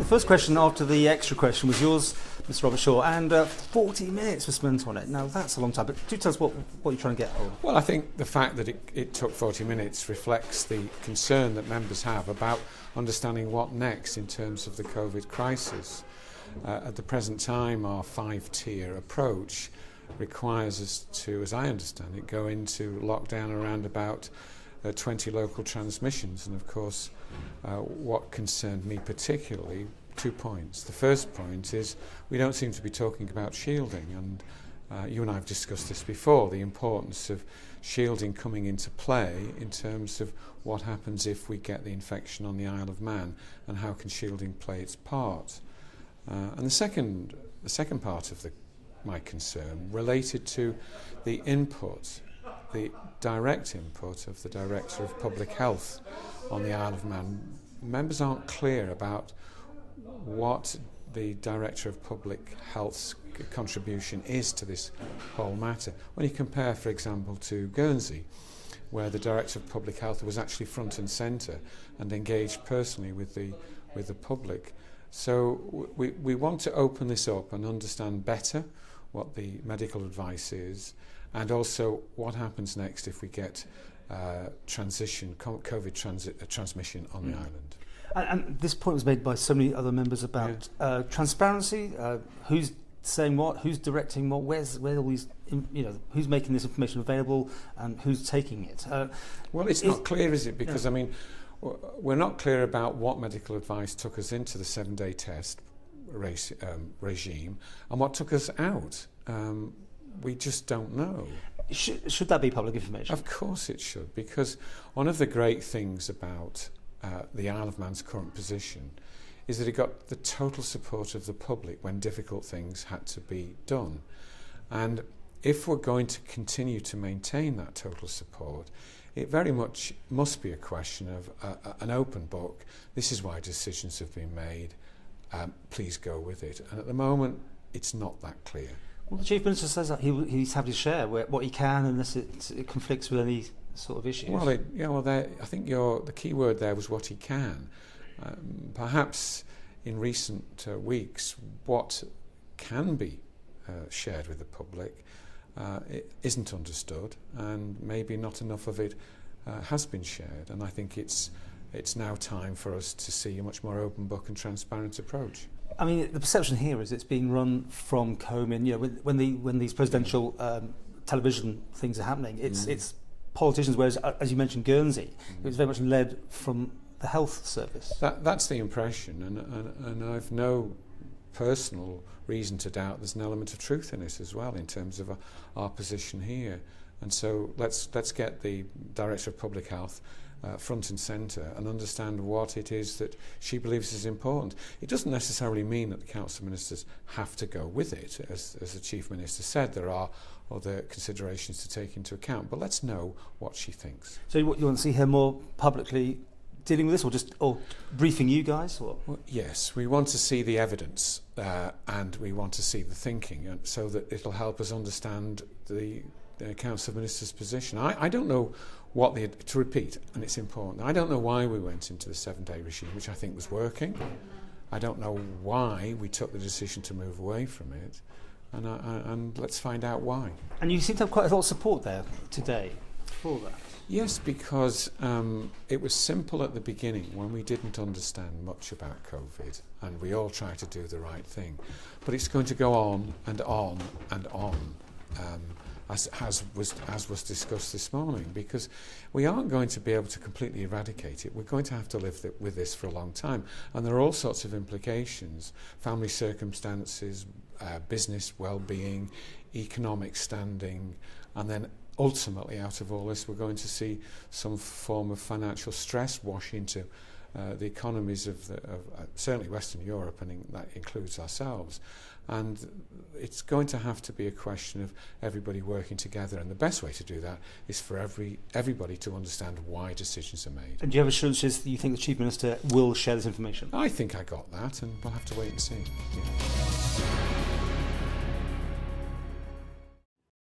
first question after the extra question was yours, Mr. Robertshaw, and 40 minutes was spent on it. Now, that's a long time, but do tell us what you're trying to get on. Well, I think the fact that it took 40 minutes reflects the concern that members have about understanding what next in terms of the COVID crisis. At the present time, our 5-tier approach requires us to, as I understand it, go into lockdown around about 20 local transmissions. And of course, what concerned me particularly, 2 points. The first point is we don't seem to be talking about shielding, and you and I have discussed this before, the importance of shielding coming into play in terms of what happens if we get the infection on the Isle of Man, and how can shielding play its part. And the second part of my concern related to the input, the direct input of the Director of Public Health on the Isle of Man. Members aren't clear about what the Director of Public Health's contribution is to this whole matter. When you compare, for example, to Guernsey, where the Director of Public Health was actually front and centre and engaged personally with the public. So we want to open this up and understand better what the medical advice is, and also what happens next if we get COVID transmission on the island. And this point was made by so many other members about transparency, who's saying what, who's directing what, where all these, who's making this information available and who's taking it. Well, it's not clear, is it? Because, I mean, we're not clear about what medical advice took us into the 7-day test regime and what took us out. We just don't know. Should that be public information? Of course it should, because one of the great things about the Isle of Man's current position is that it got the total support of the public when difficult things had to be done. And if we're going to continue to maintain that total support, it very much must be a question of an open book. This is why decisions have been made. Please go with it. And at the moment, it's not that clear. Well, the Chief Minister says that he's had his share, what he can, unless it conflicts with any sort of issues. Well, I think the key word there was what he can. Perhaps in recent weeks, what can be shared with the public it isn't understood, and maybe not enough of it has been shared. And I think it's now time for us to see a much more open book and transparent approach. I mean, the perception here is it's being run from Comyn. When these presidential television things are happening, it's politicians. Whereas, as you mentioned, Guernsey, it was very much led from the health service. That's the impression, and I've no personal reason to doubt there's an element of truth in it as well in terms of our position here. And so let's get the Director of Public Health front and centre and understand what it is that she believes is important. It doesn't necessarily mean that the Council of Ministers have to go with it. As the Chief Minister said, there are other considerations to take into account, but let's know what she thinks. So you want to see her more publicly dealing with this, or briefing you guys? Or? Well, yes, we want to see the evidence and we want to see the thinking, so that it'll help us understand the Council of Ministers' position. I don't know to repeat, and it's important, I don't know why we went into the 7-day regime, which I think was working. I don't know why we took the decision to move away from it, and let's find out why. And you seem to have quite a lot of support there today for that. Yes, because it was simple at the beginning when we didn't understand much about COVID, and we all tried to do the right thing. But it's going to go on and on and on, as was discussed this morning, because we aren't going to be able to completely eradicate it. We're going to have to live with this for a long time, and there are all sorts of implications: family circumstances, business well-being, economic standing, and then ultimately, out of all this, we're going to see some form of financial stress wash into the economies of certainly Western Europe, and that includes ourselves. And it's going to have to be a question of everybody working together, and the best way to do that is for everybody to understand why decisions are made. And do you have assurances that you think the Chief Minister will share this information? I think I got that, and we'll have to wait and see. Yeah.